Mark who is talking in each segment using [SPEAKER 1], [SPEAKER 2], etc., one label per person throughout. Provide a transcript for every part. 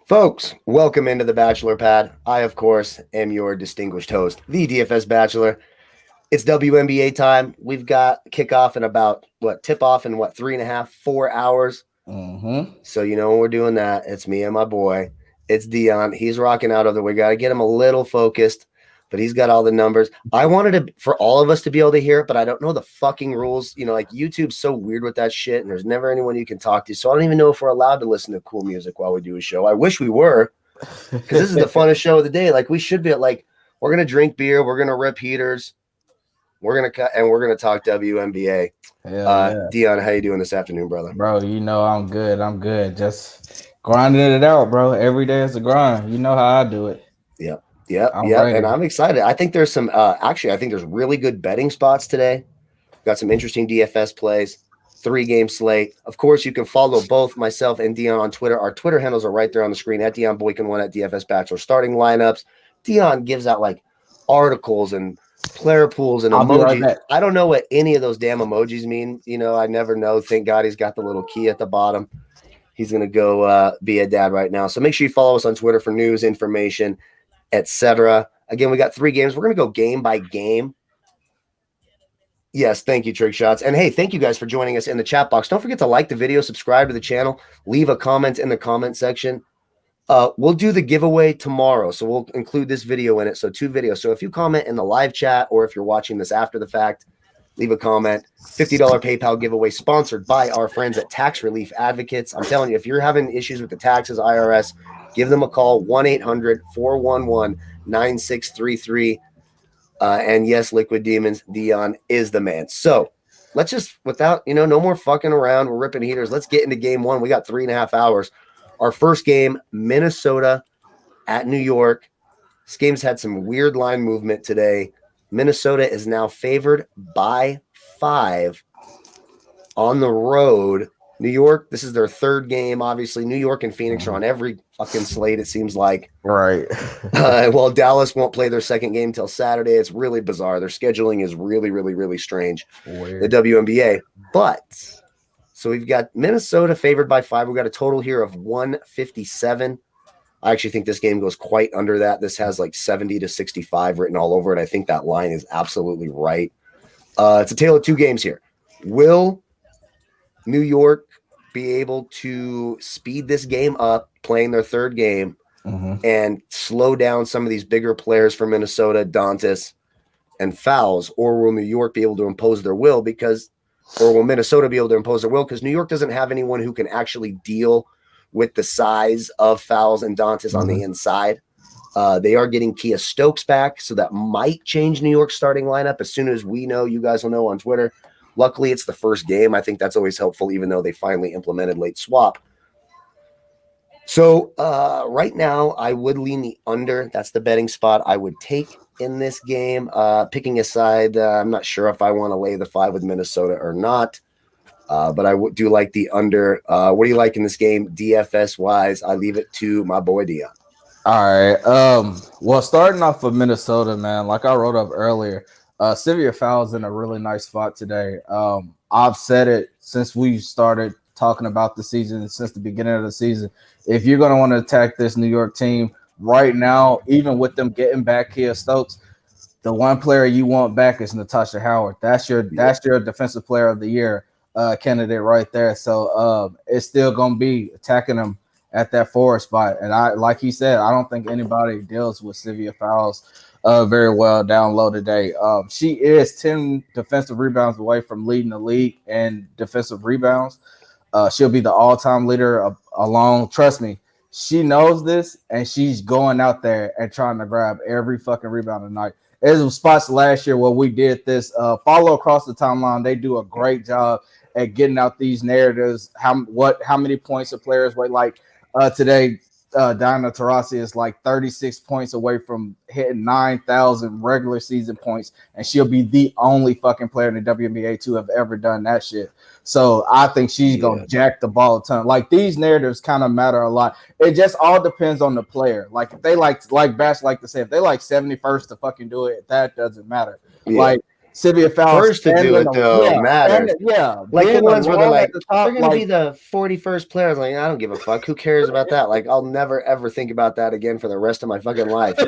[SPEAKER 1] Folks, welcome into the Bachelor Pad. I, of course, am your distinguished host, the DFS Bachelor. It's WNBA time. We've got kickoff in about, tip off in 3.5, 4 hours. So, when we're doing that, it's me and my boy. It's Dion. He's rocking out of the way. Got to get him a little focused, but he's got all the numbers. I wanted for all of us to be able to hear it, but I don't know the fucking rules. YouTube's so weird with that shit, and there's never anyone you can talk to. So I don't even know if we're allowed to listen to cool music while we do a show. I wish we were, because this is the funnest show of the day. Like, we should be we're going to drink beer. We're going to rip heaters. We're going to cut, and we're going to talk WNBA.
[SPEAKER 2] Yeah.
[SPEAKER 1] Dion, how you doing this afternoon, brother?
[SPEAKER 2] Bro, I'm good. Just grinding it out, bro. Every day is a grind. You know how I do it.
[SPEAKER 1] Yep.
[SPEAKER 2] Ready.
[SPEAKER 1] And I'm excited. I think there's some, I think there's really good betting spots today. Got some interesting DFS plays, 3-game slate. Of course, you can follow both myself and Dion on Twitter. Our Twitter handles are right there on the screen at Dion Boykin1 at DFS Bachelor. Starting lineups. Dion gives out articles and player pools and emojis. Right, I don't know what any of those damn emojis mean. I never know. Thank God he's got the little key at the bottom. He's going to go be a dad right now. So make sure you follow us on Twitter for news, information, etc. Again, we got 3 games. We're going to go game by game. Yes, thank you, Trick Shots. And hey, thank you guys for joining us in the chat box. Don't forget to like the video, subscribe to the channel, leave a comment in the comment section. We'll do the giveaway tomorrow, so we'll include this video in it. So 2 videos. So if you comment in the live chat, or if you're watching this after the fact, leave a comment. $50 PayPal giveaway sponsored by our friends at Tax Relief Advocates. I'm telling you, if you're having issues with the taxes, IRS, give them a call, 1-800-411-9633. And yes, Liquid Demons, Dion is the man. So let's just, without, no more fucking around, we're ripping heaters. Let's get into game 1. We got 3.5 hours. Our first game, Minnesota at New York. This game's had some weird line movement today. Minnesota is now favored by 5 on the road. New York, this is their 3rd game. Obviously, New York and Phoenix are on every fucking slate, it seems like.
[SPEAKER 2] Right.
[SPEAKER 1] Well, Dallas won't play their 2nd game till Saturday. It's really bizarre. Their scheduling is really, really, really strange. Weird. The WNBA. But, so we've got Minnesota favored by 5. We've got a total here of 157. I actually think this game goes quite under that. This has 70 to 65 written all over it. I think that line is absolutely right. It's a tale of 2 games here. Will New York be able to speed this game up, playing their 3rd game, and slow down some of these bigger players for Minnesota, Dantas and Fouls? Or will New York be able to impose their will or will Minnesota be able to impose their will? Because New York doesn't have anyone who can actually deal with the size of Fouls and Dantas on the inside. They are getting Kia Stokes back, so that might change New York's starting lineup as soon as we know. You guys will know on Twitter. Luckily, it's the first game. I think that's always helpful, even though they finally implemented late swap. So right now, I would lean the under. That's the betting spot I would take in this game. Picking a side, I'm not sure if I want to lay the 5 with Minnesota or not. But I do like the under. What do you like in this game, DFS-wise? I leave it to my boy Dion.
[SPEAKER 2] All right. Well, starting off with Minnesota, man, like I wrote up earlier, Sylvia Fowles in a really nice spot today. I've said it since we started talking about the season, since the beginning of the season. If you're going to want to attack this New York team right now, even with them getting back Kia Stokes, the one player you want back is Natasha Howard. That's your defensive player of the year candidate right there. So it's still going to be attacking them at that 4 spot. And like he said, I don't think anybody deals with Sylvia Fowles very well down low today. She is 10 defensive rebounds away from leading the league in defensive rebounds. She'll be the all-time leader alone. Trust me, she knows this, and she's going out there and trying to grab every fucking rebound tonight. There's spots last year where we did this. Follow across the timeline. They do a great job at getting out these narratives. How many points of players weigh? Today, Diana Taurasi is 36 points away from hitting 9,000 regular season points, and she'll be the only fucking player in the WNBA to have ever done that shit. So I think she's gonna jack the ball a ton. These narratives kind of matter a lot. It just all depends on the player. If they like Bash like to say, if they 71st to fucking do it, that doesn't matter. Sylvia Fowles
[SPEAKER 1] First to do it though matters. Like the ones where they're like, they're gonna be the 41st players. Like, I don't give a fuck. Who cares about that? Like, I'll never ever think about that again for the rest of my fucking life.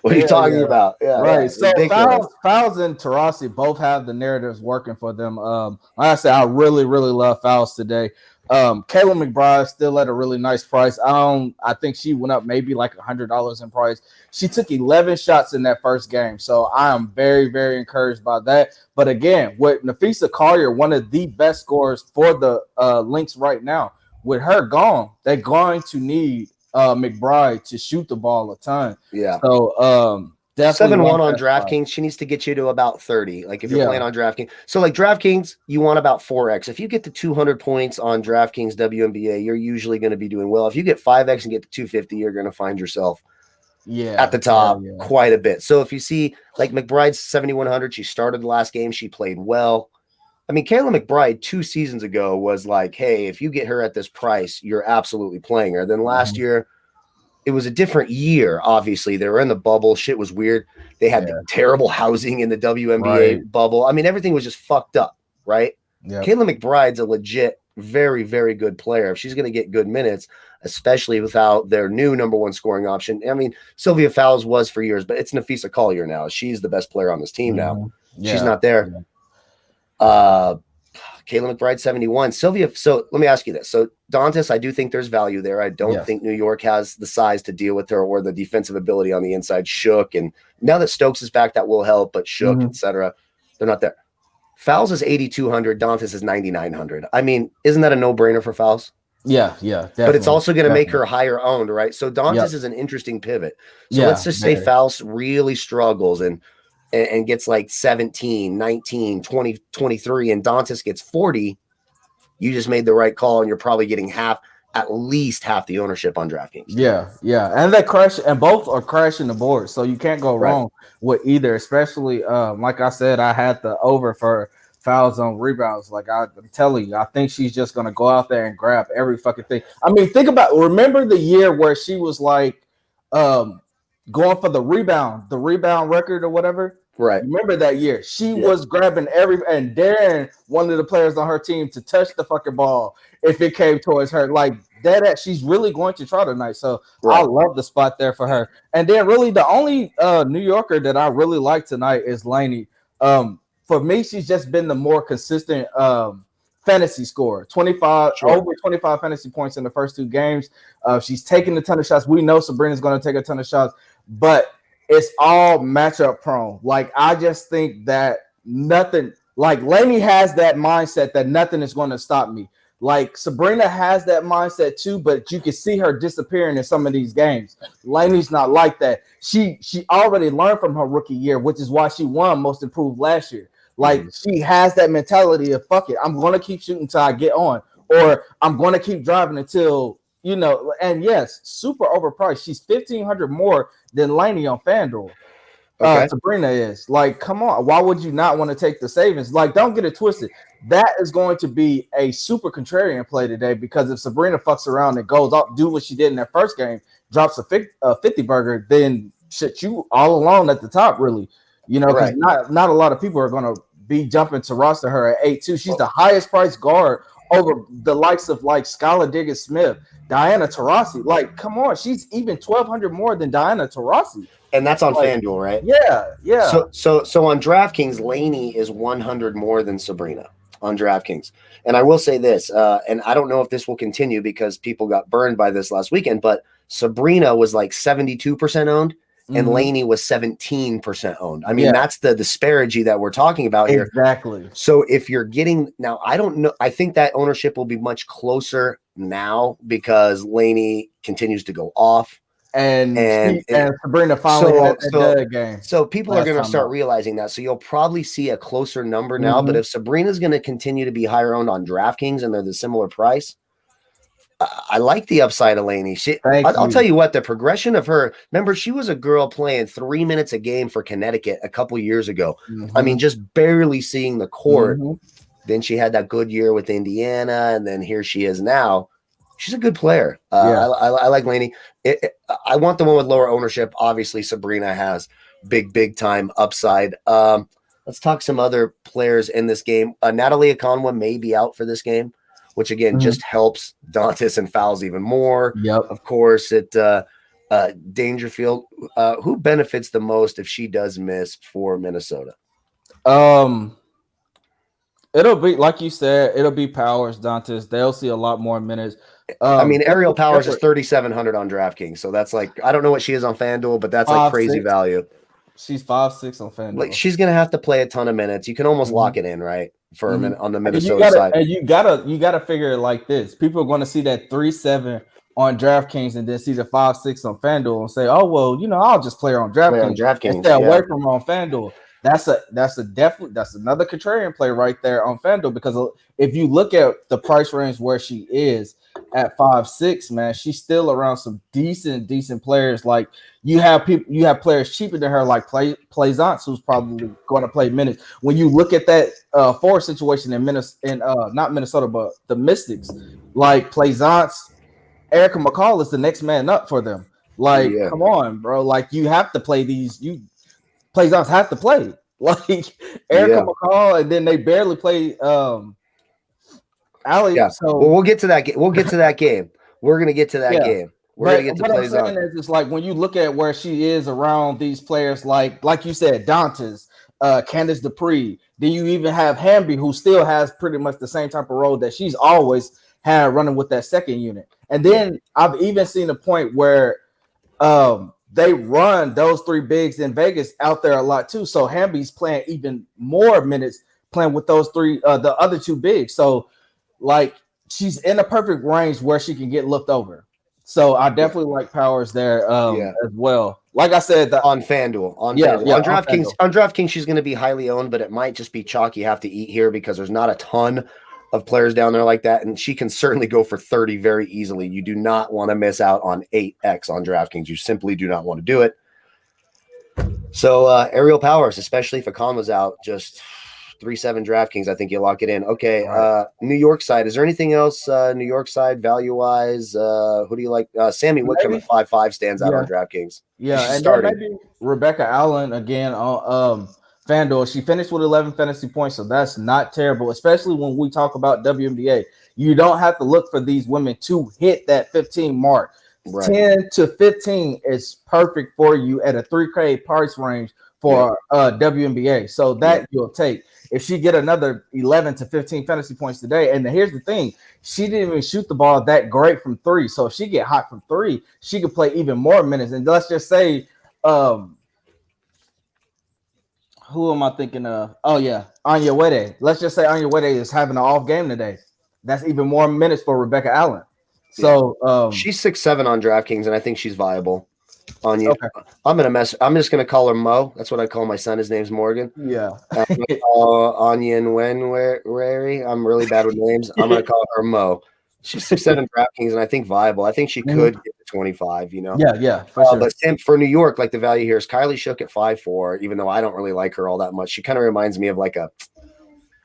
[SPEAKER 1] What are you talking about? Yeah,
[SPEAKER 2] right.
[SPEAKER 1] So
[SPEAKER 2] Fowles and Taurasi both have the narratives working for them. Like I said, I really love Fowles today. Kayla McBride still at a really nice price. I think she went up maybe like $100 in price. She took 11 shots in that first game, so I am very encouraged by that. But again, with Nafisa Collier, one of the best scorers for the Lynx right now, with her gone, they're going to need McBride to shoot the ball a ton.
[SPEAKER 1] Yeah.
[SPEAKER 2] So
[SPEAKER 1] 7-1 on DraftKings. She needs to get you to about 30. Like if you're playing on DraftKings. So like DraftKings, you want about 4x. If you get to 200 points on DraftKings WNBA, you're usually going to be doing well. If you get 5x and get to 250, you're going to find yourself at the top quite a bit. So if you see like McBride's 7,100, she started the last game. She played well. I mean, Kayla McBride 2 seasons ago was like, hey, if you get her at this price, you're absolutely playing her. Then last year, it was a different year, obviously. They were in the bubble. Shit was weird. They had the terrible housing in the WNBA bubble. I mean, everything was just fucked up, right? Kayla McBride's a legit, very good player. If she's going to get good minutes, especially without their new number 1 scoring option. I mean, Sylvia Fowles was for years, but it's Nafisa Collier now. She's the best player on this team now. She's not there. Kayla McBride, 71. Sylvia, so let me ask you this. So Dantas, I do think there's value there. I don't think New York has the size to deal with her or the defensive ability on the inside. Shook, and now that Stokes is back, that will help, but Shook, etc., they're not there. Fowles is 8,200. Dantas is 9,900. I mean, isn't that a no-brainer for Fowles?
[SPEAKER 2] Yeah, definitely.
[SPEAKER 1] But it's also going to make her higher owned, right? So Dantas is an interesting pivot. So let's just say Fowles really struggles and gets like 17, 19, 20, 23, and Dantas gets 40, you just made the right call, and you're probably getting at least half the ownership on DraftKings.
[SPEAKER 2] Yeah. And they crash, and both are crashing the board, so you can't go wrong with either, especially like I said, I had the over for Fowles on rebounds. Like I'm telling you, I think she's just going to go out there and grab every fucking thing. I mean, remember the year where she was like going for the rebound record or whatever?
[SPEAKER 1] Right.
[SPEAKER 2] Remember that year? She was grabbing and daring one of the players on her team to touch the fucking ball if it came towards her. Like that, she's really going to try tonight. So I love the spot there for her. And then really the only New Yorker that I really like tonight is Laney. For me, she's just been the more consistent fantasy scorer. 25 over 25 fantasy points in the first 2 games. She's taking a ton of shots. We know Sabrina's going to take a ton of shots, but it's all matchup prone. Like I just think that nothing. Like Laney has that mindset that nothing is going to stop me. Like Sabrina has that mindset too, but you can see her disappearing in some of these games. Laney's not like that. She already learned from her rookie year, which is why she won Most Improved last year. Like she has that mentality of fuck it, I'm going to keep shooting until I get on, or I'm going to keep driving until. And yes, super overpriced. She's $1,500 more than Laney on Fanduel. Sabrina is. Like, come on. Why would you not want to take the savings? Like, don't get it twisted. That is going to be a super contrarian play today, because if Sabrina fucks around and goes up, do what she did in that first game, drops a 50 burger, then shit, you all alone at the top, really. Because not a lot of people are going to be jumping to roster her at 8-2. She's the highest priced guard over the likes of like Skylar Diggins-Smith, Diana Taurasi. Like, come on, she's even $1,200 more than Diana Taurasi,
[SPEAKER 1] and that's on FanDuel, right?
[SPEAKER 2] Yeah.
[SPEAKER 1] So on DraftKings, Laney is 100 more than Sabrina on DraftKings. And I will say this, and I don't know if this will continue because people got burned by this last weekend, but Sabrina was like 72% owned. And Laney was 17% owned. I mean, that's the disparity that we're talking about here.
[SPEAKER 2] Exactly.
[SPEAKER 1] So if you're getting now, I don't know. I think that ownership will be much closer now because Laney continues to go off.
[SPEAKER 2] And Sabrina finally had that game.
[SPEAKER 1] So people are going to start realizing that. So you'll probably see a closer number now. But if Sabrina's going to continue to be higher owned on DraftKings and they're the similar price, I like the upside of Laney. I'll tell you what, the progression of her, remember, she was a girl playing 3 minutes a game for Connecticut a couple years ago. I mean, just barely seeing the court. Then she had that good year with Indiana, and then here she is now. She's a good player. I like Laney. I want the one with lower ownership. Obviously, Sabrina has big time upside. Let's talk some other players in this game. Natalie Akonwa may be out for this game, which again just helps Dantas and Fowles even more.
[SPEAKER 2] Yep.
[SPEAKER 1] Of course, Dangerfield. Who benefits the most if she does miss for Minnesota?
[SPEAKER 2] It'll be like you said. It'll be Powers, Dantas. They'll see a lot more minutes.
[SPEAKER 1] Aerial Powers is 3,700 on DraftKings, so that's like I don't know what she is on Fanduel, but that's like crazy value.
[SPEAKER 2] She's 5'6" on Fanduel.
[SPEAKER 1] Like she's gonna have to play a ton of minutes. You can almost lock it in, right? For a minute on the Minnesota side.
[SPEAKER 2] And you gotta figure it like this. People are gonna see that 3.7 on DraftKings and then see the 5'6" on Fanduel and say, "Oh well, I'll just play her on DraftKings and stay away from her on Fanduel." That's another contrarian play right there on Fanduel, because if you look at the price range where she is at 5'6", man, she's still around some decent players. Like you have players cheaper than her, like Plaisance, who's probably going to play minutes. When you look at that forward situation in not Minnesota, but the Mystics, like Plaisance, Erica McCall is the next man up for them. Like, come on, bro. Like you have to play these. Plaisance have to play like Erica McCall, and then they barely play Allie.
[SPEAKER 1] Yeah.
[SPEAKER 2] So
[SPEAKER 1] we'll get to that game. We're going to get to that game. We're going to get to
[SPEAKER 2] what I'm saying is, it's like when you look at where she is around these players, like you said, Dantas, Candice Dupree. Then you even have Hamby, who still has pretty much the same type of role that she's always had running with that second unit. And then I've even seen a point where they run those three bigs in Vegas out there a lot too. So Hamby's playing even more minutes playing with those three, the other two bigs. So like she's in a perfect range where she can get looked over. So I definitely like Powers there as well. Like I said,
[SPEAKER 1] on FanDuel, on DraftKings, she's going to be highly owned, but it might just be chalk you have to eat here because there's not a ton of players down there like that, and she can certainly go for 30 very easily. You do not want to miss out on 8x on DraftKings. You simply do not want to do it. So aerial Powers, especially if Akan was out, just 3.7 DraftKings, I think you lock it in. Okay, New York side. Is there anything else New York side value-wise? Who do you like? Sammy Whitcomb at 5.5 stands out on DraftKings.
[SPEAKER 2] Yeah, and then maybe Rebecca Allen again on FanDuel. She finished with 11 fantasy points, so that's not terrible, especially when we talk about WNBA. You don't have to look for these women to hit that 15 mark. Right. 10 to 15 is perfect for you at a 3K price range for WNBA. So that you'll take. If she get another 11 to 15 fantasy points today, and here's the thing, she didn't even shoot the ball that great from three. So if she get hot from three, she could play even more minutes. And let's just say, who am I thinking of? Oh, yeah, Anya Wede. Let's just say Anya Wede is having an off game today. That's even more minutes for Rebecca Allen. So
[SPEAKER 1] she's 6'7" on DraftKings, and I think she's viable. Anya, okay. I'm just gonna call her Mo. That's what I call my son. His name's Morgan.
[SPEAKER 2] Yeah.
[SPEAKER 1] Anya and Wenwary. I'm really bad with names. I'm gonna call her Mo. She's 6'7" DraftKings, and I think viable. I think she could get to 25.
[SPEAKER 2] Yeah, for sure.
[SPEAKER 1] But for New York, like the value here is Kylie Shook at 5'4". Even though I don't really like her all that much, she kind of reminds me of like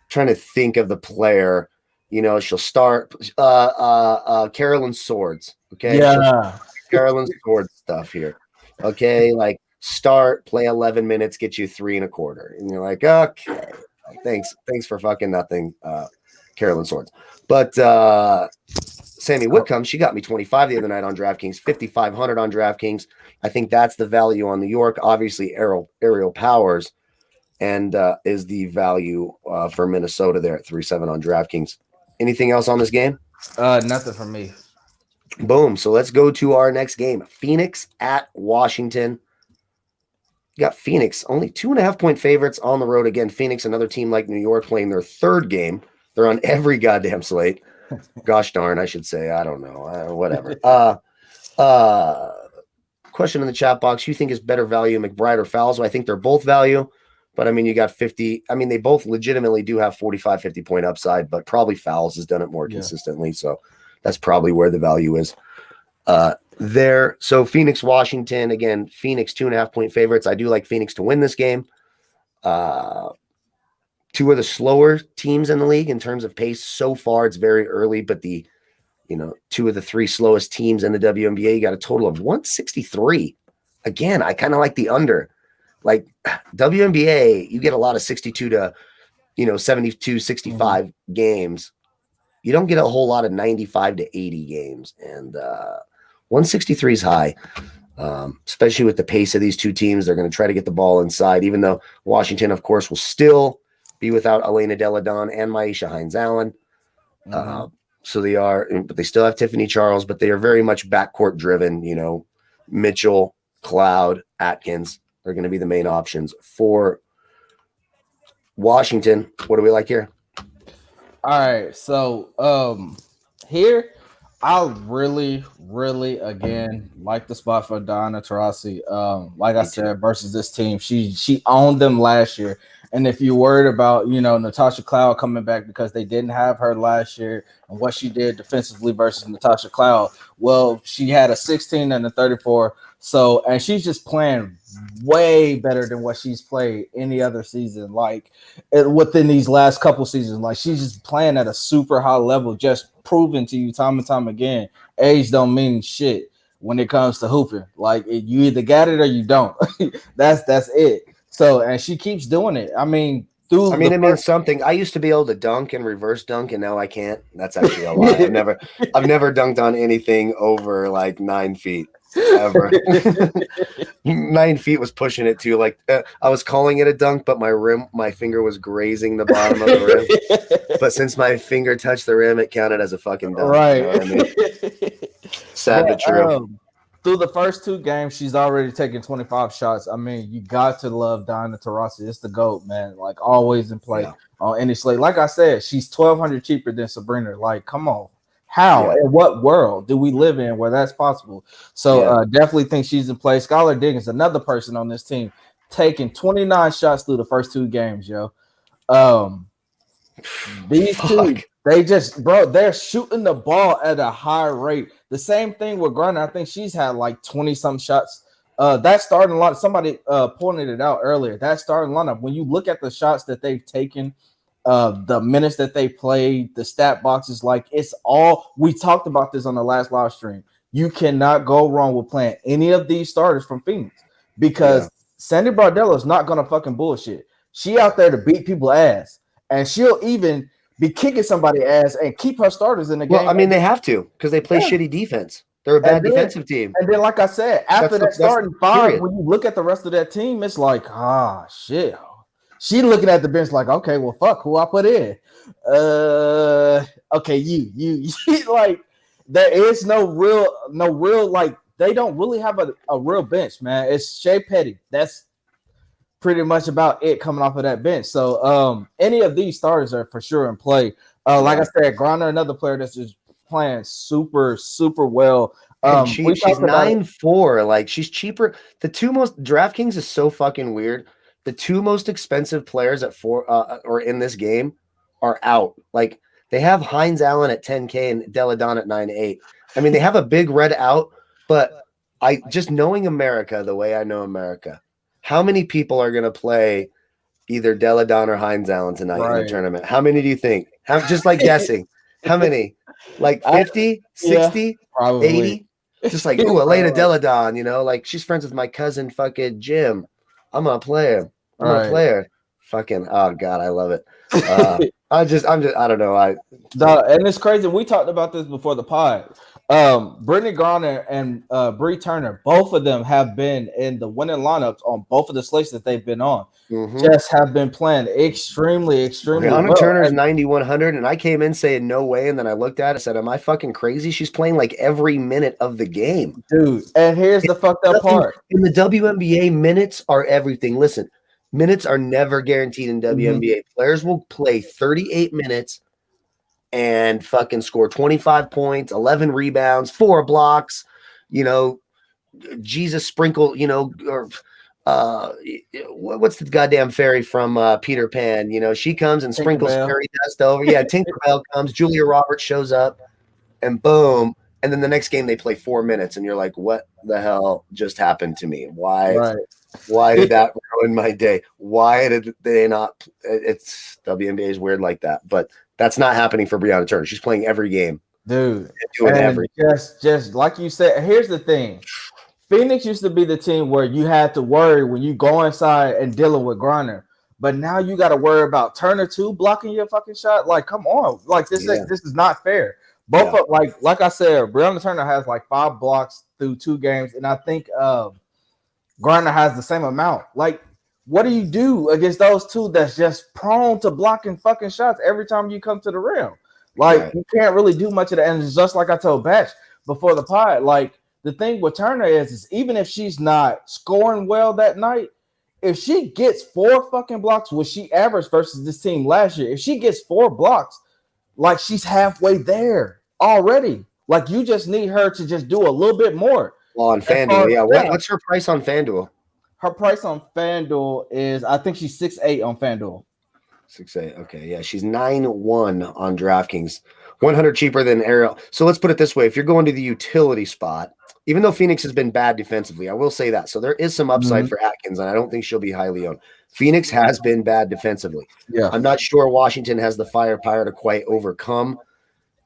[SPEAKER 1] trying to think of the player. She'll start Carolyn Swords. Okay.
[SPEAKER 2] Yeah.
[SPEAKER 1] Carolyn Swords stuff here. Okay. Like start, play 11 minutes, get you 3 1/4. And you're like, okay, thanks for fucking nothing. Carolyn Swords. But Sammy Whitcomb, she got me 25 the other night on DraftKings, 5,500 on DraftKings. I think that's the value on New York. Obviously, aerial Powers and is the value for Minnesota there at 3.7 on DraftKings. Anything else on this game?
[SPEAKER 2] Nothing from me.
[SPEAKER 1] Boom. So let's go to our next game. Phoenix at Washington. You got Phoenix, only 2.5-point favorites on the road. Again, Phoenix, another team like New York, playing their third game. They're on every goddamn slate. Gosh darn, I should say. I don't know. Whatever. Question in the chat box. You think is better value, McBride or Fowles? Well, I think they're both value. But, I mean, you got 50. I mean, they both legitimately do have 45, 50-point upside, but probably Fowles has done it more consistently. So that's probably where the value is there. So Phoenix, Washington, again, Phoenix 2.5-point favorites. I do like Phoenix to win this game. Two of the slower teams in the league in terms of pace so far. It's very early, but two of the three slowest teams in the WNBA, you got a total of 163. Again, I kind of like the under. Like WNBA, you get a lot of 62 to 72, 65 games. You don't get a whole lot of 95 to 80 games, and 163 is high. Especially with the pace of these two teams. They're going to try to get the ball inside, even though Washington, of course, will still be without Elena Delle Donne and Maisha Hines-Allen. So they are, but they still have Tiffany Charles, but they are very much backcourt driven. Mitchell, Cloud, Atkins are going to be the main options for Washington. What do we like here?
[SPEAKER 2] All right, so here I really, again like the spot for Diana Taurasi. Like I said, versus this team, she owned them last year. And if you're worried about Natasha Cloud coming back because they didn't have her last year and what she did defensively versus Natasha Cloud, well, she had a 16 and a 34. So, and she's just playing way better than what she's played any other season. Like within these last couple seasons, like she's just playing at a super high level, just proving to you time and time again, age don't mean shit when it comes to hooping. Like you either got it or you don't. that's it. So, and she keeps doing it. I mean, it
[SPEAKER 1] means something. I used to be able to dunk and reverse dunk, and now I can't. That's actually a lie. I've never dunked on anything over like 9 feet ever. 9 feet was pushing it too. Like I was calling it a dunk, but my finger was grazing the bottom of the rim. But since my finger touched the rim, it counted as a fucking dunk.
[SPEAKER 2] Right.
[SPEAKER 1] You know what I mean? Sad but true.
[SPEAKER 2] Through the first 2 games, she's already taken 25 shots. I mean, you got to love Diana Taurasi. It's the GOAT, man. Like, always in play on any slate. Like I said, she's $1,200 cheaper than Sabrina. Like, come on. How? In what world do we live in where that's possible? So, definitely think she's in play. Skylar Diggins, another person on this team, taking 29 shots through the first 2 games, yo. These two, they're shooting the ball at a high rate. The same thing with Garner. I think she's had like 20-some shots. That starting lineup, somebody pointed it out earlier. That starting lineup, when you look at the shots that they've taken, the minutes that they played, the stat boxes, like it's all. We talked about this on the last live stream. You cannot go wrong with playing any of these starters from Phoenix because Sandy Bardella is not gonna fucking bullshit. She out there to beat people's ass, and she'll even be kicking somebody's ass and keep her starters in the game.
[SPEAKER 1] Well, I mean, they have to because they play shitty defense. They're a bad defensive team.
[SPEAKER 2] And then, like I said, after that starting 5, when you look at the rest of that team, it's like, shit. She looking at the bench like, okay, well, fuck, who I put in? Okay, you like there is no real like they don't really have a real bench, man. It's Shea Petty. That's pretty much about it coming off of that bench. So any of these starters are for sure in play. Like I said, Griner, another player that's just playing super, super well.
[SPEAKER 1] She's 9'4". Like she's cheaper. The 2 most DraftKings is so fucking weird. The 2 most expensive players at 4 or in this game are out. Like they have Hines-Allen at 10K and Delle Donne at 9.8. I mean, they have a big red out, but I just knowing America the way I know America. How many people are going to play either Delle Donne or Hines-Allen tonight in the tournament? How many do you think? Just like guessing. How many? Like 50, 60, 80? Just like, ooh, Elena Delle Donne, like she's friends with my cousin fucking Jim. I'm going to play him. I'm going to play her. Fucking, oh God, I love it. I don't know.
[SPEAKER 2] And it's crazy. We talked about this before the pod. Brittany Garner and Bree Turner, both of them have been in the winning lineups on both of the slates that they've been on. Just have been playing extremely
[SPEAKER 1] well. Turner's 9,100, and I came in saying no way, and then I looked at it and said, am I fucking crazy? She's playing like every minute of the game.
[SPEAKER 2] Dude, and here's the fucked up part.
[SPEAKER 1] In the WNBA, minutes are everything. Listen, minutes are never guaranteed in WNBA. Players will play 38 minutes and fucking score 25 points, 11 rebounds, 4 blocks, Jesus sprinkle, or what's the goddamn fairy from Peter Pan? She comes and sprinkles fairy dust over. Yeah, Tinkerbell comes, Julia Roberts shows up, and boom. And then the next game they play 4 minutes, and you're like, what the hell just happened to me? Why did that ruin my day? Why did they not? It's WNBA is weird like that, but that's not happening for Breonna Turner. She's playing every game,
[SPEAKER 2] dude.
[SPEAKER 1] Doing everything.
[SPEAKER 2] Just like you said. Here's the thing: Phoenix used to be the team where you had to worry when you go inside and dealing with Griner. But now you got to worry about Turner too blocking your fucking shot. Like, come on, like this is not fair. Both of like I said, Breonna Turner has like 5 blocks through 2 games, and I think Griner has the same amount. Like, what do you do against those two that's just prone to blocking fucking shots every time you come to the rim? Like, you can't really do much of that. And it's just like I told Batch before the pod, like the thing with Turner is even if she's not scoring well that night, if she gets 4 fucking blocks, which she averaged versus this team last year, if she gets 4 blocks, like she's halfway there already. Like you just need her to just do a little bit more.
[SPEAKER 1] Well, on FanDuel, yeah. What's her price on FanDuel?
[SPEAKER 2] Her price on FanDuel is, I think she's 6'8" on FanDuel.
[SPEAKER 1] 6'8". Okay, yeah, she's 9-1 on DraftKings. 100 cheaper than Ariel. So let's put it this way: if you're going to the utility spot, even though Phoenix has been bad defensively, I will say that. So there is some upside for Atkins, and I don't think she'll be highly owned. Phoenix has been bad defensively.
[SPEAKER 2] Yeah,
[SPEAKER 1] I'm not sure Washington has the firepower to quite overcome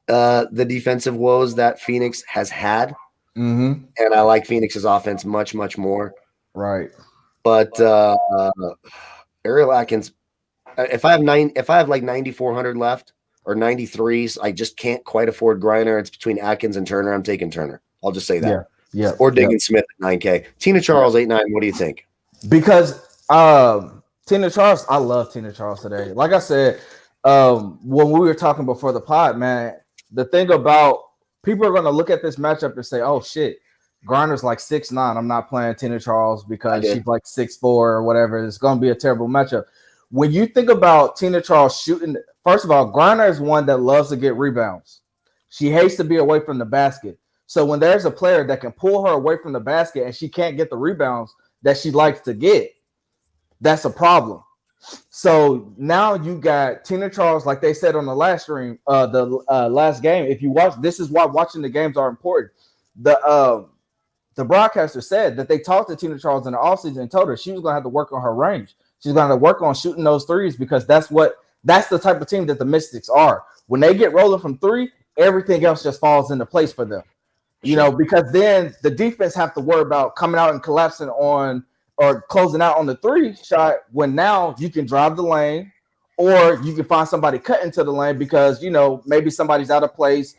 [SPEAKER 1] the defensive woes that Phoenix has had. And I like Phoenix's offense much, much more.
[SPEAKER 2] Right.
[SPEAKER 1] But Ariel Atkins, if I have like 9,400 left or 93s, I just can't quite afford Griner. It's between Atkins and Turner. I'm taking Turner. I'll just say that.
[SPEAKER 2] Yeah.
[SPEAKER 1] Or Diggins Smith at 9K. Tina Charles 8-9. What do you think?
[SPEAKER 2] Because Tina Charles, I love Tina Charles today. Like I said, when we were talking before the pod, man, the thing about people are going to look at this matchup and say, "Oh shit, Griner's like 6'9". I'm not playing Tina Charles because she's like 6'4" or whatever. It's going to be a terrible matchup." When you think about Tina Charles shooting, first of all, Griner is one that loves to get rebounds. She hates to be away from the basket. So when there's a player that can pull her away from the basket and she can't get the rebounds that she likes to get, that's a problem. So now you got Tina Charles, like they said on the last stream, last game. If you watch, this is why watching the games are important. The broadcaster said that they talked to Tina Charles in the offseason and told her she was going to have to work on her range. She's going to work on shooting those threes because that's the type of team that the Mystics are. When they get rolling from 3, everything else just falls into place for them. You know, because then the defense have to worry about coming out and collapsing on or closing out on the 3 shot when now you can drive the lane or you can find somebody cut into the lane because, you know, maybe somebody's out of place.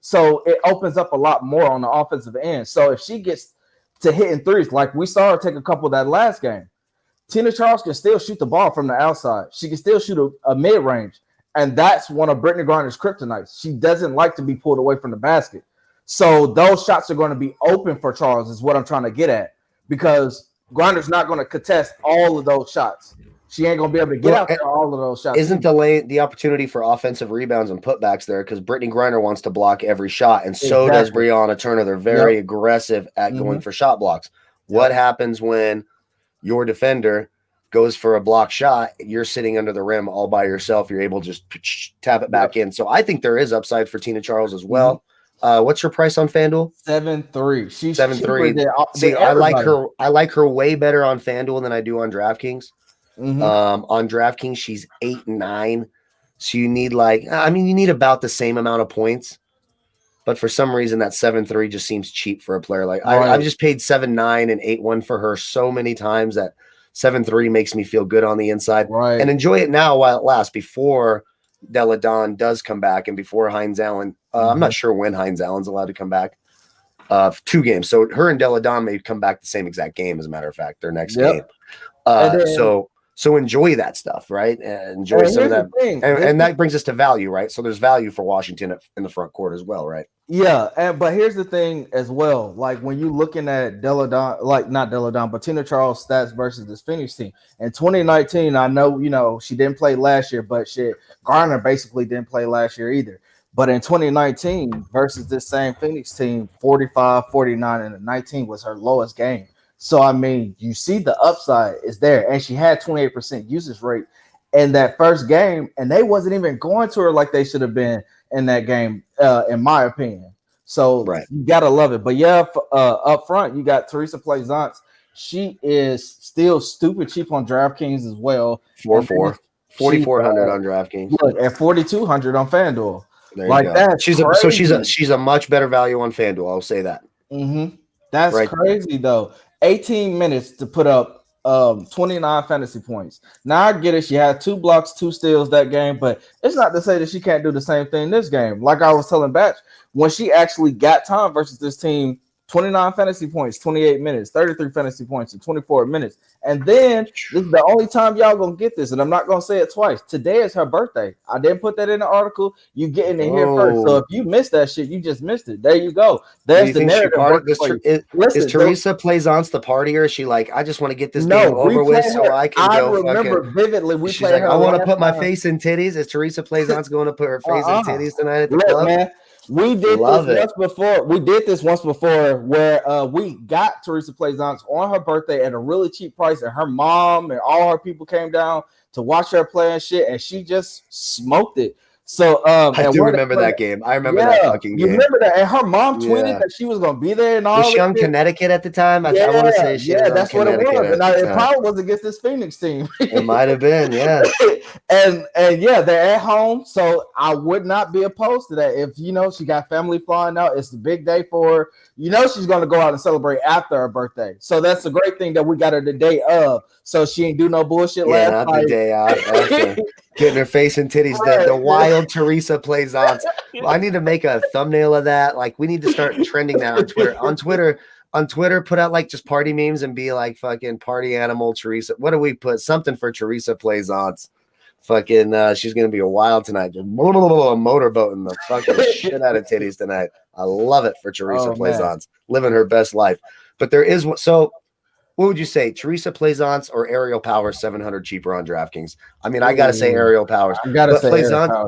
[SPEAKER 2] So it opens up a lot more on the offensive end. So if she gets to hitting 3s, like we saw her take a couple of that last game, Tina Charles can still shoot the ball from the outside. She can still shoot a mid-range. And that's one of Brittany Griner's kryptonites. She doesn't like to be pulled away from the basket. So those shots are going to be open for Charles is what I'm trying to get at, because Griner's not going to contest all of those shots. She ain't going to be able to get out there all of those shots.
[SPEAKER 1] Isn't the opportunity for offensive rebounds and putbacks there? Because Brittany Griner wants to block every shot, and so does Breonna Turner. They're very aggressive at going for shot blocks. What happens when your defender goes for a block shot? You're sitting under the rim all by yourself. You're able to just tap it back in. So I think there is upside for Tina Charles as well. What's her price on FanDuel?
[SPEAKER 2] 7-3. She's
[SPEAKER 1] 7-3. See, I like her way better on FanDuel than I do on DraftKings. On DraftKings, she's 8-9. So you need you need about the same amount of points. But for some reason, that 7-3 just seems cheap for a player. Like I've just paid 7-9 and 8-1 for her so many times that 7-3 makes me feel good on the inside.
[SPEAKER 2] Right.
[SPEAKER 1] And enjoy it now while it lasts before Della Don does come back and before Hines Allen. I'm not sure when Hines Allen's allowed to come back. 2 games. So her and Della Don may come back the same exact game, as a matter of fact, their next game. So enjoy that stuff, right? And enjoy some of that. And that brings us to value, right? So there's value for Washington in the front court as well, right?
[SPEAKER 2] Yeah, but here's the thing as well. Like when you're looking at Della Don, like not Della Don, but Tina Charles stats versus this Phoenix team. In 2019, I know, she didn't play last year, but Griner basically didn't play last year either. But in 2019 versus this same Phoenix team, 45, 49, and 19 was her lowest game. So, I mean, you see the upside is there. And she had 28% usage rate in that first game, and they wasn't even going to her like they should have been in that game, in my opinion. So you got to love it. But, up front, you got Teresa Plaisance. She is still stupid cheap on DraftKings as well.
[SPEAKER 1] 4-4. 4,400 on DraftKings.
[SPEAKER 2] Look, at 4,200 on FanDuel.
[SPEAKER 1] There you go. She's a much better value on FanDuel. I'll say that.
[SPEAKER 2] That's
[SPEAKER 1] Right.
[SPEAKER 2] crazy though. 18 minutes to put up 29 fantasy points. Now I get it. She had 2 blocks, 2 steals that game, but it's not to say that she can't do the same thing this game. Like I was telling Batch, when she actually got time versus this team, 29 fantasy points, 28 minutes, 33 fantasy points in 24 minutes. And then this is the only time y'all gonna get this, and I'm not gonna say it twice. Today is her birthday. I didn't put that in the article. You getting it here first. So if you missed that shit, you just missed it. There you go. There's the narrative.
[SPEAKER 1] Is Teresa Plaisance the partier? Is she like, I just want to get this game over with so I can go
[SPEAKER 2] remember vividly we played
[SPEAKER 1] like,
[SPEAKER 2] her.
[SPEAKER 1] I want to put my face in titties. Is Teresa Plaisance going to put her face in titties tonight at the club?
[SPEAKER 2] Man, we did once before. We did this once before where we got Teresa Plaisance on her birthday at a really cheap price, and her mom and all her people came down to watch her play and shit, and she just smoked it. So
[SPEAKER 1] I do remember that game. I remember that fucking game.
[SPEAKER 2] You remember that? And her mom tweeted that she was gonna be there and all.
[SPEAKER 1] Was she on Connecticut at the time? I want to say she was
[SPEAKER 2] that's what it was. And it probably was against this Phoenix team.
[SPEAKER 1] It might have been, yeah.
[SPEAKER 2] and yeah, they're at home, so I would not be opposed to that. If she got family flying out, it's the big day for her. She's gonna go out and celebrate after her birthday. So that's a great thing that we got her the day of. So she ain't do no bullshit last
[SPEAKER 1] not
[SPEAKER 2] night.
[SPEAKER 1] The day after. Getting her face and titties, the wild Teresa Plaisance. Well, I need to make a thumbnail of that. Like, we need to start trending that on Twitter. On Twitter, put out like just party memes and be like fucking party animal Teresa. What do we put? Something for Teresa Plaisance. Fucking, she's gonna be a wild tonight. Just motorboating the fucking shit out of titties tonight. I love it for Teresa Plaisance, living her best life. But there is so. What would you say, Teresa Plaisance or Aerial Powers 700 cheaper on DraftKings? I mean, I gotta say Aerial Powers.
[SPEAKER 2] I gotta say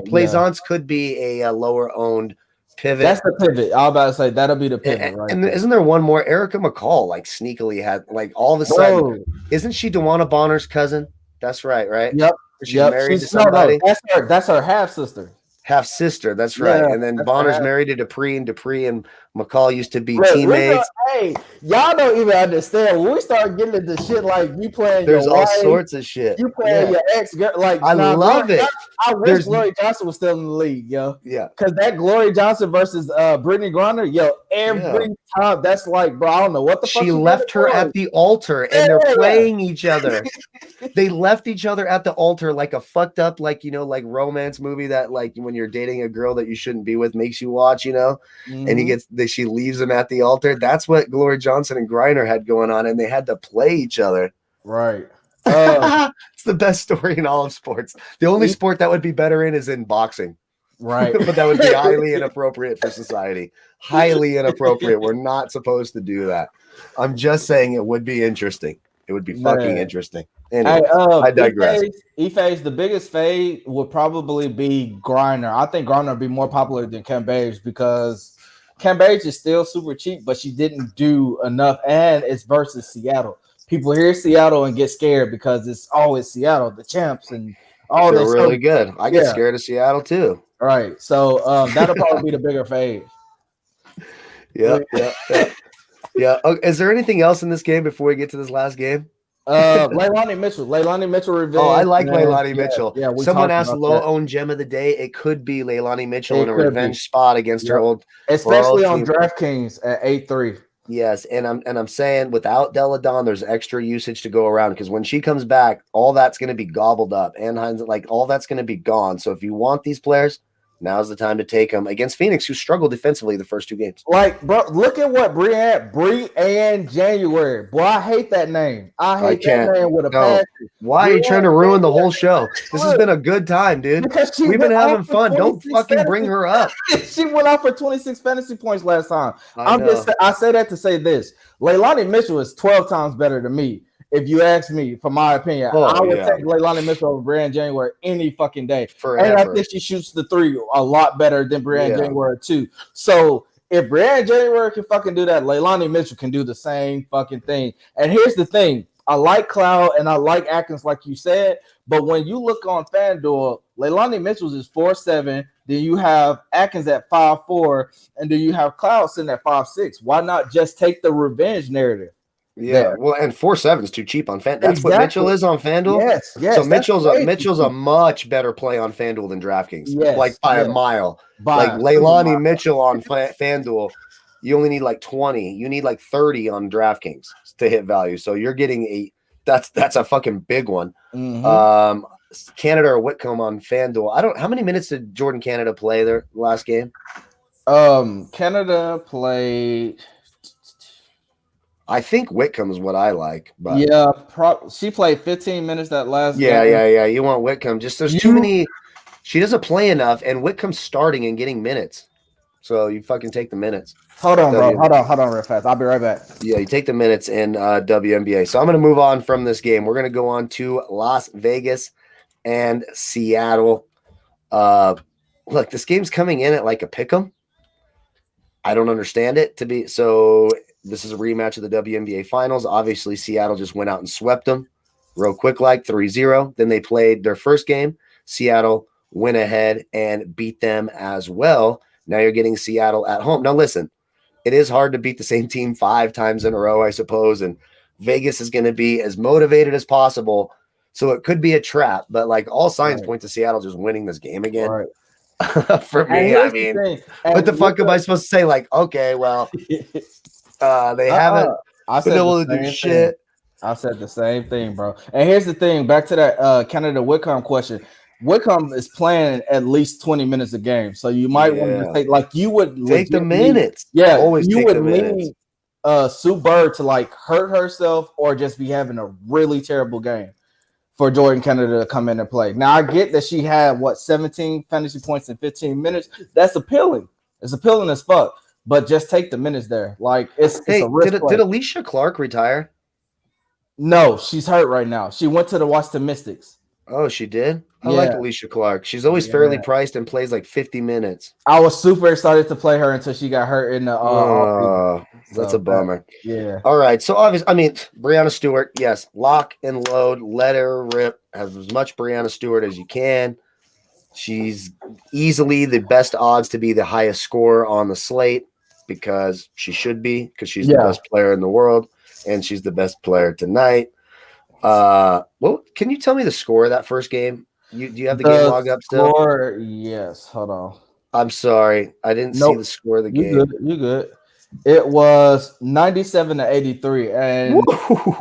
[SPEAKER 1] Plaisance could be a lower owned pivot.
[SPEAKER 2] That's the pivot. I was about to say that'll be the pivot, right?
[SPEAKER 1] And isn't there one more? Erica McCall like sneakily had like all of a sudden. Isn't she DeWanna Bonner's cousin? That's right, right?
[SPEAKER 2] Yep.
[SPEAKER 1] She's married to somebody.
[SPEAKER 2] No, that's her half sister.
[SPEAKER 1] Half sister, that's right. And then Bonner's married to Dupree, and McCall used to be teammates.
[SPEAKER 2] Hey, y'all don't even understand. When we start getting into shit like you playing,
[SPEAKER 1] there's all sorts of shit.
[SPEAKER 2] You playing your ex girl, like
[SPEAKER 1] I love it.
[SPEAKER 2] I wish Glory Johnson was still in the league, yo.
[SPEAKER 1] Yeah,
[SPEAKER 2] because that Glory Johnson versus Brittany Griner, yo, every time that's like, bro, I don't know what the fuck.
[SPEAKER 1] She left her at the altar, and they're playing each other. They left each other at the altar like a fucked up, like romance movie that like when you're dating a girl that you shouldn't be with makes you watch, and she leaves him at the altar. That's what Glory Johnson and Griner had going on, and they had to play each other.
[SPEAKER 2] Right.
[SPEAKER 1] It's the best story in all of sports. The only sport that would be better in is in boxing.
[SPEAKER 2] Right.
[SPEAKER 1] But that would be highly inappropriate for society. Highly inappropriate. We're not supposed to do that. I'm just saying it would be interesting. It would be fucking interesting. Anyway, I digress.
[SPEAKER 2] Ife's the biggest fade would probably be Griner. I think Griner would be more popular than Cambage because Cambage is still super cheap, but she didn't do enough, and it's versus Seattle. People hear Seattle and get scared because it's always Seattle, the champs, and all this.
[SPEAKER 1] Really good. I get scared of Seattle too.
[SPEAKER 2] All right, so that'll probably be the bigger fade.
[SPEAKER 1] Yeah. Okay, is there anything else in this game before we get to this last game?
[SPEAKER 2] Leilani Mitchell revenge.
[SPEAKER 1] Oh, I like Leilani Mitchell.
[SPEAKER 2] Yeah,
[SPEAKER 1] someone asked low-owned gem of the day. It could be Leilani Mitchell in a revenge spot against her old,
[SPEAKER 2] especially on DraftKings at 8-3.
[SPEAKER 1] Yes, and I'm saying without Della Don, there's extra usage to go around because when she comes back, all that's going to be gobbled up, and all that's going to be gone. So if you want these players, now's the time to take them against Phoenix, who struggled defensively the first 2 games.
[SPEAKER 2] Like, bro, look at what Brianne January. Boy, I hate that name. I hate that name with a passion.
[SPEAKER 1] Why are you trying to ruin the whole show? This has been a good time, dude. We've been having fun. Don't fucking bring her up.
[SPEAKER 2] She went out for 26 fantasy points last time. I say that to say this. Leilani Mitchell is 12 times better than me. If you ask me, for my opinion, I would take Leilani Mitchell over Brianne January any fucking day.
[SPEAKER 1] Forever.
[SPEAKER 2] And I think she shoots the 3 a lot better than Brianne January too. So if Brianne January can fucking do that, Leilani Mitchell can do the same fucking thing. And here's the thing. I like Cloud and I like Atkins, like you said, but when you look on FanDuel, Leilani Mitchell's is 4'7", then you have Atkins at 5'4", and then you have Cloud sitting at 5'6". Why not just take the revenge narrative?
[SPEAKER 1] Yeah, well, and 4.7 is too cheap on FanDuel. That's what Mitchell is on FanDuel.
[SPEAKER 2] Yes.
[SPEAKER 1] So Mitchell's a much better play on FanDuel than DraftKings, like by a mile. Like Leilani Mitchell on FanDuel. you only need like 20. You need like 30 on DraftKings to hit value. So you're getting that's a fucking big one.
[SPEAKER 2] Mm-hmm.
[SPEAKER 1] Canada or Whitcomb on FanDuel. How many minutes did Jordan Canada play their last game?
[SPEAKER 2] Canada played.
[SPEAKER 1] I think Whitcomb is what I like, but
[SPEAKER 2] yeah, she played 15 minutes that last
[SPEAKER 1] yeah,
[SPEAKER 2] game.
[SPEAKER 1] yeah. You want Whitcomb? Just there's too many. She doesn't play enough, and Whitcomb's starting and getting minutes, so you fucking take the minutes.
[SPEAKER 2] Hold on, bro. Hold on, real fast. I'll be right back.
[SPEAKER 1] Yeah, you take the minutes in WNBA. So I'm going to move on from this game. We're going to go on to Las Vegas and Seattle. Look, this game's coming in at like a pick'em. I don't understand it to be so. This is a rematch of the WNBA finals. Obviously, Seattle just went out and swept them real quick, like 3-0. Then they played their first game. Seattle went ahead and beat them as well. Now you're getting Seattle at home. Now, listen, it is hard to beat the same team 5 times in a row, I suppose. And Vegas is going to be as motivated as possible. So it could be a trap. But like all signs point to Seattle just winning this game again.
[SPEAKER 2] Right.
[SPEAKER 1] For me, I mean, what the fuck am I supposed to say? Like, okay, well, they haven't been able to do shit.
[SPEAKER 2] I said the same thing, bro. And here's the thing, back to that Canada Whitcomb question. Whitcomb is playing at least 20 minutes a game. So you might want to take, like, you would
[SPEAKER 1] take the minutes.
[SPEAKER 2] Yeah,
[SPEAKER 1] always
[SPEAKER 2] you
[SPEAKER 1] take
[SPEAKER 2] would
[SPEAKER 1] the minutes.
[SPEAKER 2] Sue Bird to like hurt herself or just be having a really terrible game for Jordan Canada to come in and play. Now I get that she had 17 fantasy points in 15 minutes. That's appealing. It's appealing as fuck. But just take the minutes there. Like it's a risk.
[SPEAKER 1] Did Alicia Clark retire?
[SPEAKER 2] No, she's hurt right now. She went to the Washington Mystics.
[SPEAKER 1] Oh, she did? I like Alicia Clark. She's always fairly priced and plays like 50 minutes.
[SPEAKER 2] I was super excited to play her until she got hurt in the
[SPEAKER 1] that's a bummer.
[SPEAKER 2] Yeah.
[SPEAKER 1] All right. So obviously, I mean, Breanna Stewart, yes, lock and load, let her rip. Have as much Breanna Stewart as you can. She's easily the best odds to be the highest scorer on the slate because she should be, because she's the best player in the world and she's the best player tonight. Well, can you tell me the score of that first game? Do you have the game log up still?
[SPEAKER 2] Yes. Hold on.
[SPEAKER 1] I'm sorry. I didn't see the score of the game.
[SPEAKER 2] You good. It was 97-83, and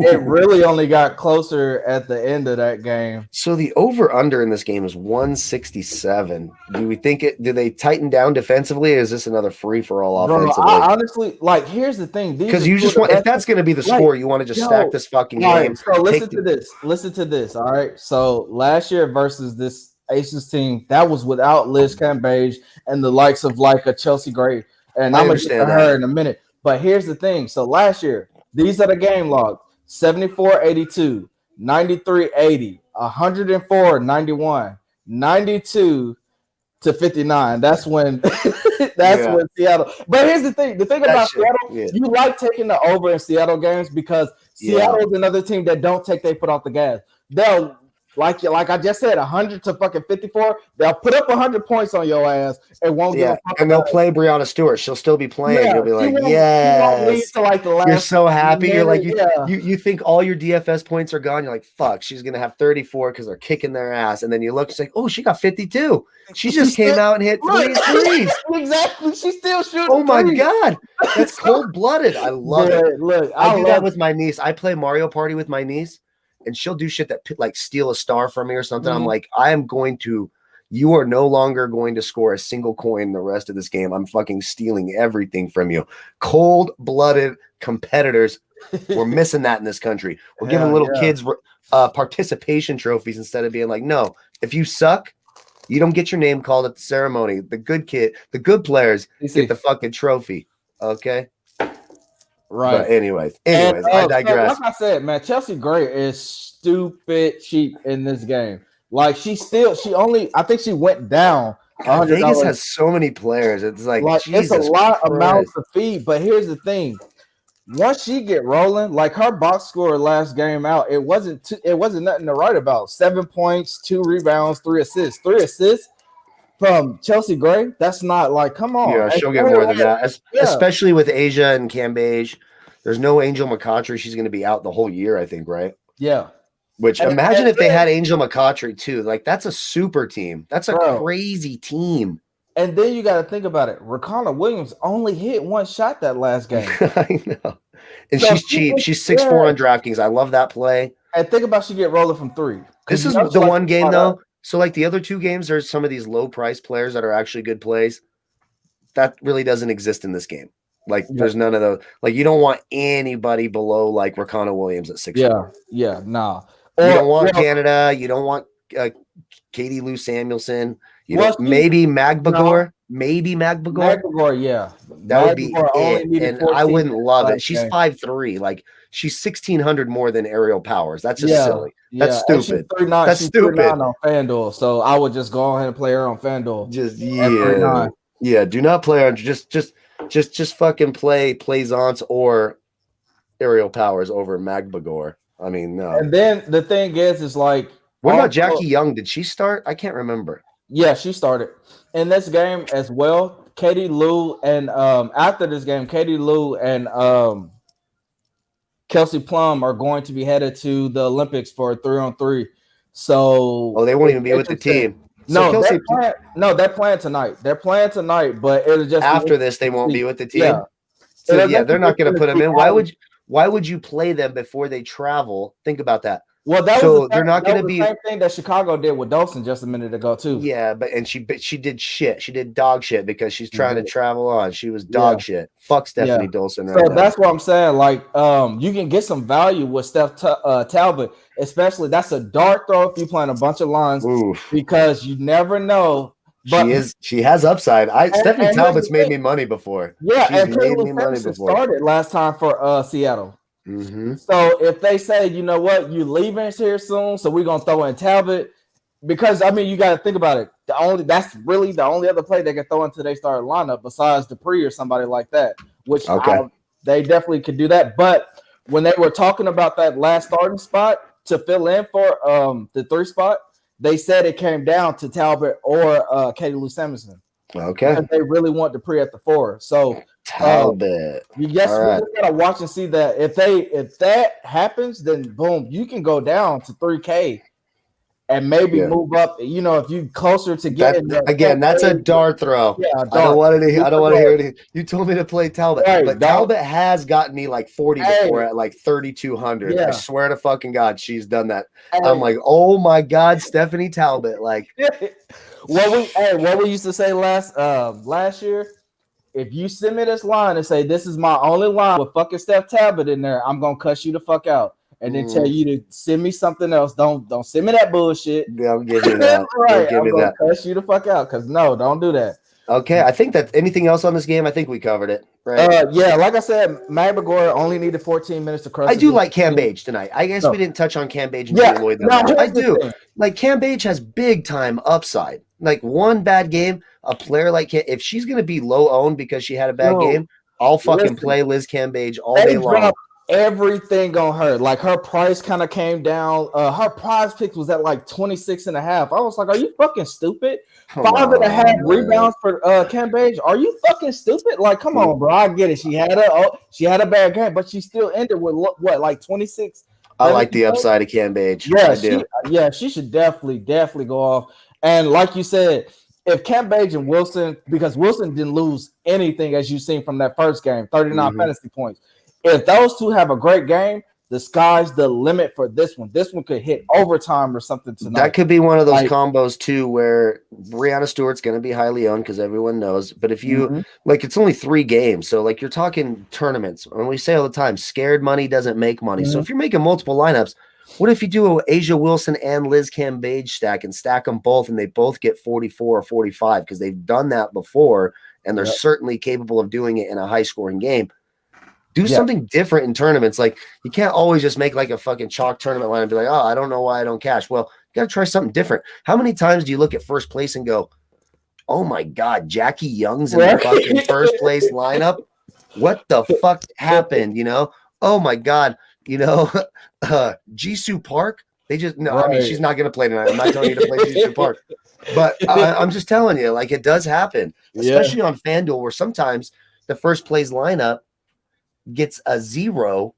[SPEAKER 2] it really only got closer at the end of that game.
[SPEAKER 1] So the over-under in this game is 167. Do we think do they tighten down defensively, or is this another free-for-all offensively?
[SPEAKER 2] I honestly, like, here's the thing.
[SPEAKER 1] Because you just want, if that's going to be the score, you want to just stack this fucking game.
[SPEAKER 2] So listen to this, all right? So last year versus this Aces team, that was without Liz Cambage and the likes of like a Chelsea Gray. And I'm going to get to her in a minute. But here's the thing. So last year, these are the game logs: 74-82, 93-80, 104-91, 92-59. That's when when Seattle. But here's the thing. The thing about Seattle, you like taking the over in Seattle games because Seattle is another team that don't take their foot off the gas. They'll like I just said, 100 to fucking 54. They'll put up 100 points on your ass and won't give a fuck.
[SPEAKER 1] And they'll play Breanna Stewart. She'll still be playing. You'll be like, yes.
[SPEAKER 2] Like
[SPEAKER 1] you're so happy. You're like, you think all your DFS points are gone. You're like, fuck, she's gonna have 34 because they're kicking their ass. And then you look, it's like, oh, she got 52. She just came out and hit 3 threes.
[SPEAKER 2] Exactly. She's still shooting.
[SPEAKER 1] Oh my god, that's cold-blooded. I love it.
[SPEAKER 2] Look,
[SPEAKER 1] I do that with my niece. I play Mario Party with my niece. And she'll do shit that like steal a star from me or something. I'm like, you are no longer going to score a single coin the rest of this game. I'm fucking stealing everything from you. Cold-blooded competitors. We're missing that in this country. We're giving little kids participation trophies instead of being like, no, if you suck, you don't get your name called at the ceremony. The good players get the fucking trophy. Okay.
[SPEAKER 2] Right.
[SPEAKER 1] But anyways, I digress.
[SPEAKER 2] So like I said, man, Chelsea Gray is stupid cheap in this game. Like I think she went down.
[SPEAKER 1] Vegas has so many players. It's like
[SPEAKER 2] it's a lot of mouths to feed. But here's the thing: once she get rolling, like her box score last game out, it wasn't nothing to write about. 7 points, 2 rebounds, 3 assists. 3 assists from Chelsea Gray, that's not like, come on.
[SPEAKER 1] Yeah, she'll get more than that, especially with Asia and Cambage. There's no Angel McCautry. She's going to be out the whole year, I think, right?
[SPEAKER 2] Yeah.
[SPEAKER 1] Which imagine if they had Angel McCautry too. Like that's a super team. That's a crazy team.
[SPEAKER 2] And then you got to think about it. Rakana Williams only hit one shot that last game.
[SPEAKER 1] I know. And
[SPEAKER 2] So
[SPEAKER 1] she's cheap. She's 6'4" on DraftKings. I love that play.
[SPEAKER 2] And think about she get rolling from three.
[SPEAKER 1] This is the one game, though. So, like, the other two games, there's some of these low-price players that are actually good plays. That really doesn't exist in this game. Like, there's none of those. Like, you don't want anybody below, like, Rakana Williams at 6'4".
[SPEAKER 2] Yeah, nah.
[SPEAKER 1] You don't want Canada. You don't want Katie Lou Samuelson. Maybe Magbagor. No. Maybe Magbagor.
[SPEAKER 2] Magbagor, yeah.
[SPEAKER 1] That would be it. And I wouldn't love it. She's 5'3". Like, she's 1,600 more than Aerial Powers. That's just silly. That's stupid. That's stupid.
[SPEAKER 2] On Fanduel, so I would just go ahead and play her on Fanduel.
[SPEAKER 1] Do not play her. Just fucking play Plaisance or Aerial Powers over Magbagor. I mean, no.
[SPEAKER 2] And then the thing is like,
[SPEAKER 1] what about Jackie Young? Did she start? I can't remember.
[SPEAKER 2] Yeah, she started in this game as well. Katie Lou and after this game, Katie Lou and Kelsey Plum are going to be headed to the Olympics for a 3-on-3. So
[SPEAKER 1] they won't even be with the team.
[SPEAKER 2] No, they're playing tonight. They're playing tonight, but it'll just
[SPEAKER 1] after this they won't be with the team. Yeah. So they're not going to put them in. Why would you play them before they travel? Think about that.
[SPEAKER 2] Well, they're not going to be the same thing that Chicago did with Dawson just a minute ago too.
[SPEAKER 1] Yeah, but she did shit. She did dog shit because she's trying to travel on. She was dog shit. Fuck Stephanie Dolson.
[SPEAKER 2] So that's what I'm saying. Like, you can get some value with Steph Talbot, especially that's a dart throw if you playing a bunch of lines because you never know.
[SPEAKER 1] But she has upside. Stephanie Talbot's made me money before.
[SPEAKER 2] Yeah, she's made me money before. Started last time for Seattle.
[SPEAKER 1] Mm-hmm.
[SPEAKER 2] So if they say, you know what, you leaving here soon, so we're gonna throw in Talbot, because I mean you got to think about it. That's really the only other play they can throw into their starting lineup besides Dupree or somebody like that. Which they definitely could do that. But when they were talking about that last starting spot to fill in for the 3 spot, they said it came down to Talbot or Katie Lou Samuelson.
[SPEAKER 1] Okay.
[SPEAKER 2] Because they really want Dupree at the 4. So
[SPEAKER 1] Talbot.
[SPEAKER 2] You guess we just gotta watch and see that if that happens, then boom, you can go down to 3K and maybe move up. You know, if you closer to getting
[SPEAKER 1] that's a dart throw. Yeah, I don't want to hear it. You told me to play Talbot, but Talbot has gotten me like 40 before at like 3,200. Yeah. I swear to fucking God, she's done that. I'm like, oh my God, Stephanie Talbot. Like,
[SPEAKER 2] what we used to say last year. If you send me this line and say this is my only line with fucking Steph Talbot in there, I'm gonna cuss you the fuck out and then tell you to send me something else. Don't send me that bullshit.
[SPEAKER 1] Don't give me that.
[SPEAKER 2] Right, I'm gonna cuss you the fuck out because no, don't do that.
[SPEAKER 1] Okay, I think that anything else on this game, I think we covered it. Right?
[SPEAKER 2] Yeah, like I said, Magbagor only needed 14 minutes to cross.
[SPEAKER 1] I do like Cam Bage tonight. I guess we didn't touch on Cam Bage and Jalen Lloyd. I do. Like Cam Bage has big time upside. Like one bad game, a player like Cam, if she's gonna be low owned because she had a bad game, I'll fucking play Liz Cam Bage all day long.
[SPEAKER 2] Everything on her, like her price kind of came down. Her prize pick was at like 26.5. I was like, are you fucking stupid? 5.5 rebounds for Cam Bage. Are you fucking stupid? Like, come on, bro. I get it. She had a bad game, but she still ended with what, like 26.
[SPEAKER 1] I like the upside of Cam Bage.
[SPEAKER 2] Yeah, she should definitely go off. And like you said, if Cam Bage and Wilson, because Wilson didn't lose anything as you've seen from that first game, 39 fantasy points. If those two have a great game, the sky's the limit for this one. This one could hit overtime or something tonight.
[SPEAKER 1] That could be one of those combos too, where Brianna Stewart's going to be highly owned because everyone knows. But if you it's only 3 games, so like you're talking tournaments. When we say all the time, scared money doesn't make money. So if you're making multiple lineups, what if you do a Asia Wilson and Liz Cam Bage stack and stack them both, and they both get 44 or 45 because they've done that before, and they're certainly capable of doing it in a high scoring game. Do something different in tournaments. Like, you can't always just make like a fucking chalk tournament line and be like, oh, I don't know why I don't cash. Well, you got to try something different. How many times do you look at first place and go, oh my God, Jackie Young's in the fucking first place lineup? What the fuck happened? You know? Oh my God. You know, Jisoo Park. They just I mean, she's not going to play tonight. I'm not telling you to play Jisoo Park, but I'm just telling you, like, it does happen, especially on FanDuel, where sometimes the first place lineup gets a 0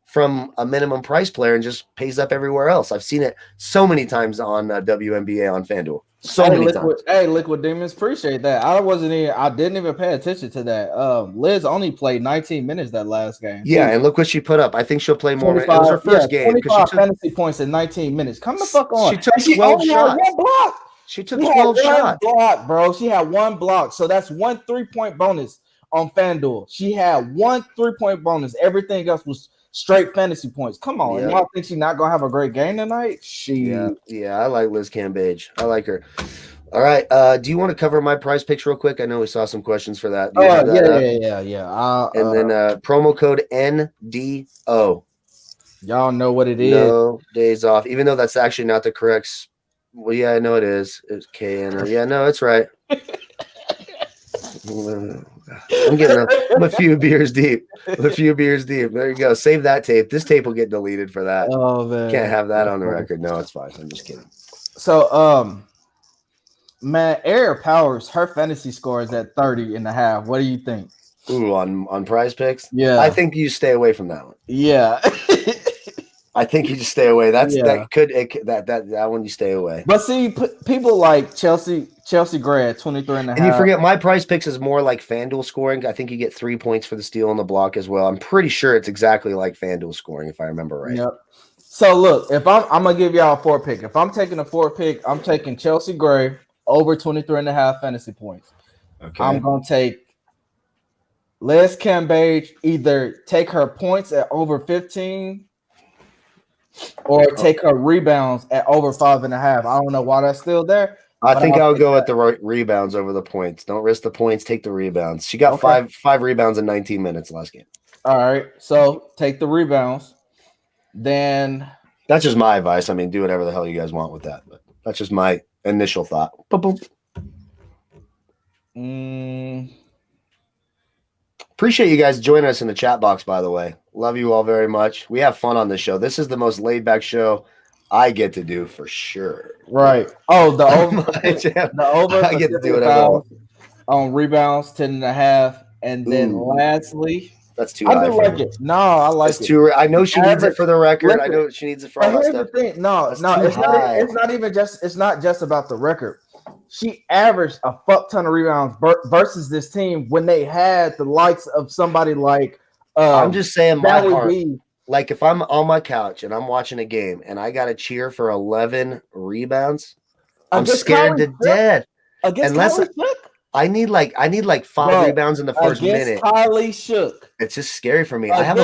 [SPEAKER 1] from a minimum price player and just pays up everywhere else. I've seen it so many times on WNBA on FanDuel. So many times.
[SPEAKER 2] Hey, Liquid Demons, appreciate that. I didn't even pay attention to that. Liz only played 19 minutes that last game.
[SPEAKER 1] Yeah, and look what she put up. I think she'll play more. It was her first game.
[SPEAKER 2] 25 fantasy points in 19 minutes. Come the fuck on.
[SPEAKER 1] She took 12 shots.
[SPEAKER 2] One block.
[SPEAKER 1] She took 12 shots.
[SPEAKER 2] Block, bro. She had one block. So that's 1 3-point bonus on FanDuel. She had 1 3-point bonus. Everything else was straight fantasy points. Come on. Yeah. Y'all think she's not going to have a great game tonight?
[SPEAKER 1] Yeah, I like Liz Cambage. I like her. All right. Do you want to cover my prize picks real quick? I know we saw some questions for that.
[SPEAKER 2] Yeah.
[SPEAKER 1] And then promo code NDO.
[SPEAKER 2] Y'all know what it is.
[SPEAKER 1] No days off, even though that's actually not the correct. Well, yeah, I know it is. It's KN. Yeah, no, it's right. I'm a few beers deep. There you go. Save that tape. This tape will get deleted for that.
[SPEAKER 2] Oh man,
[SPEAKER 1] can't have that on the record. No, it's fine. I'm just kidding.
[SPEAKER 2] So, man, Air Powers, her fantasy score is at 30.5. What do you think?
[SPEAKER 1] Ooh, on prize picks?
[SPEAKER 2] Yeah.
[SPEAKER 1] I think you stay away from that one.
[SPEAKER 2] Yeah.
[SPEAKER 1] I think you just stay away. That one you stay away.
[SPEAKER 2] But see, people like Chelsea Gray at 23.5.
[SPEAKER 1] And you forget my prize picks is more like FanDuel scoring. I think you get 3 points for the steal on the block as well. I'm pretty sure it's exactly like FanDuel scoring if I remember right.
[SPEAKER 2] Yep. So look, if I'm gonna give y'all a 4 pick. If I'm taking a 4 pick, I'm taking Chelsea Gray over 23.5 fantasy points.
[SPEAKER 1] Okay.
[SPEAKER 2] I'm gonna take Liz Cambage, either take her points at over 15 or take her rebounds at over 5.5. I don't know why that's still there.
[SPEAKER 1] I think I'll go with the rebounds over the points. Don't risk the points. Take the rebounds. She got five rebounds in 19 minutes last game.
[SPEAKER 2] All right. So take the rebounds. Then
[SPEAKER 1] that's just my advice. I mean, do whatever the hell you guys want with that. But that's just my initial thought. Appreciate you guys joining us in the chat box, by the way. Love you all very much. We have fun on this show. This is the most laid-back show I get to do for sure.
[SPEAKER 2] Right. Oh, the over.
[SPEAKER 1] I get to do whatever I want.
[SPEAKER 2] On rebounds, 10.5. And then lastly,
[SPEAKER 1] that's too high.
[SPEAKER 2] I do like it. No, I like it.
[SPEAKER 1] Too. I know she needs it for the record. I know she needs it for all that stuff.
[SPEAKER 2] No, it's not even just. It's not just about the record. She averaged a fuck ton of rebounds versus this team when they had the likes of somebody like.
[SPEAKER 1] I'm just saying, my heart. Like if I'm on my couch and I'm watching a game and I got to cheer for 11 rebounds, I'm scared to death. Unless I need like 5 rebounds in the first minute.
[SPEAKER 2] Kylie Shook.
[SPEAKER 1] It's just scary for me. I have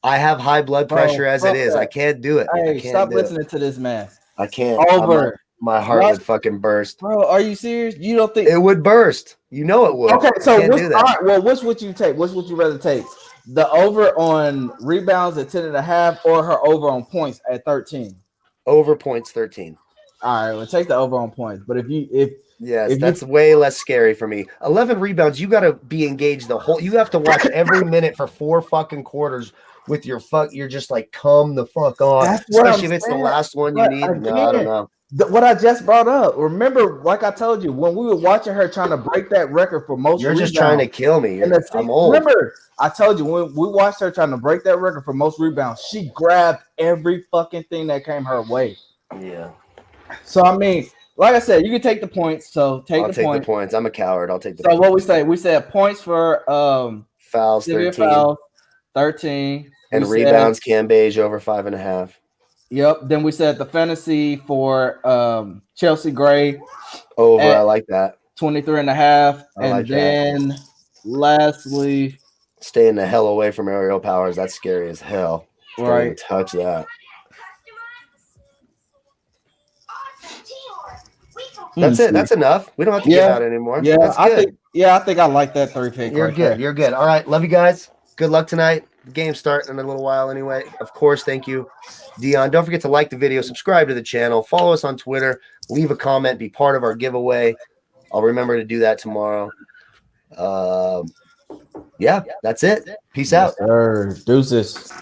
[SPEAKER 1] I have high blood pressure as it is. I can't do it.
[SPEAKER 2] Hey, stop listening to this man.
[SPEAKER 1] I can't.
[SPEAKER 2] Over.
[SPEAKER 1] My heart would fucking burst.
[SPEAKER 2] Bro, are you serious? You don't think
[SPEAKER 1] it would burst? You know it would.
[SPEAKER 2] Okay, so all right, well, which would you take? Which would you rather take? The over on rebounds at 10.5 or her over on points at 13?
[SPEAKER 1] Over points 13.
[SPEAKER 2] All right, we'll take the over on points. But
[SPEAKER 1] that's way less scary for me. 11 rebounds, you got to be engaged the whole. You have to watch every minute for 4 fucking quarters with your fuck. You're just like, come the fuck on. Especially if it's the last one you need. No, I don't know.
[SPEAKER 2] What I just brought up. Remember, like I told you, when we were watching her trying to break that record for most.
[SPEAKER 1] You're just trying to kill me. I'm old.
[SPEAKER 2] Remember, I told you when we watched her trying to break that record for most rebounds, she grabbed every fucking thing that came her way.
[SPEAKER 1] Yeah.
[SPEAKER 2] So I mean, like I said, you can take the points. So
[SPEAKER 1] I'll take the points. I'm a coward. I'll take the.
[SPEAKER 2] So what we say? We said points for
[SPEAKER 1] fouls 13.
[SPEAKER 2] Fouls 13.
[SPEAKER 1] And rebounds, Cambage over 5.5.
[SPEAKER 2] Yep. Then we said the fantasy for Chelsea Gray
[SPEAKER 1] over. I like that.
[SPEAKER 2] 23.5. And then lastly,
[SPEAKER 1] staying the hell away from aerial powers. That's scary as hell.
[SPEAKER 2] Right.
[SPEAKER 1] Don't touch that. That's it. That's enough. We don't have to give out anymore.
[SPEAKER 2] Yeah, I think I like that 3 pick.
[SPEAKER 1] You're good. You're good. All right. Love you guys. Good luck tonight. The game's starting in a little while anyway. Of course, thank you, Dion. Don't forget to like the video, subscribe to the channel, follow us on Twitter, leave a comment, be part of our giveaway. I'll remember to do that tomorrow. Yeah, that's it. Peace out.
[SPEAKER 2] Deuces.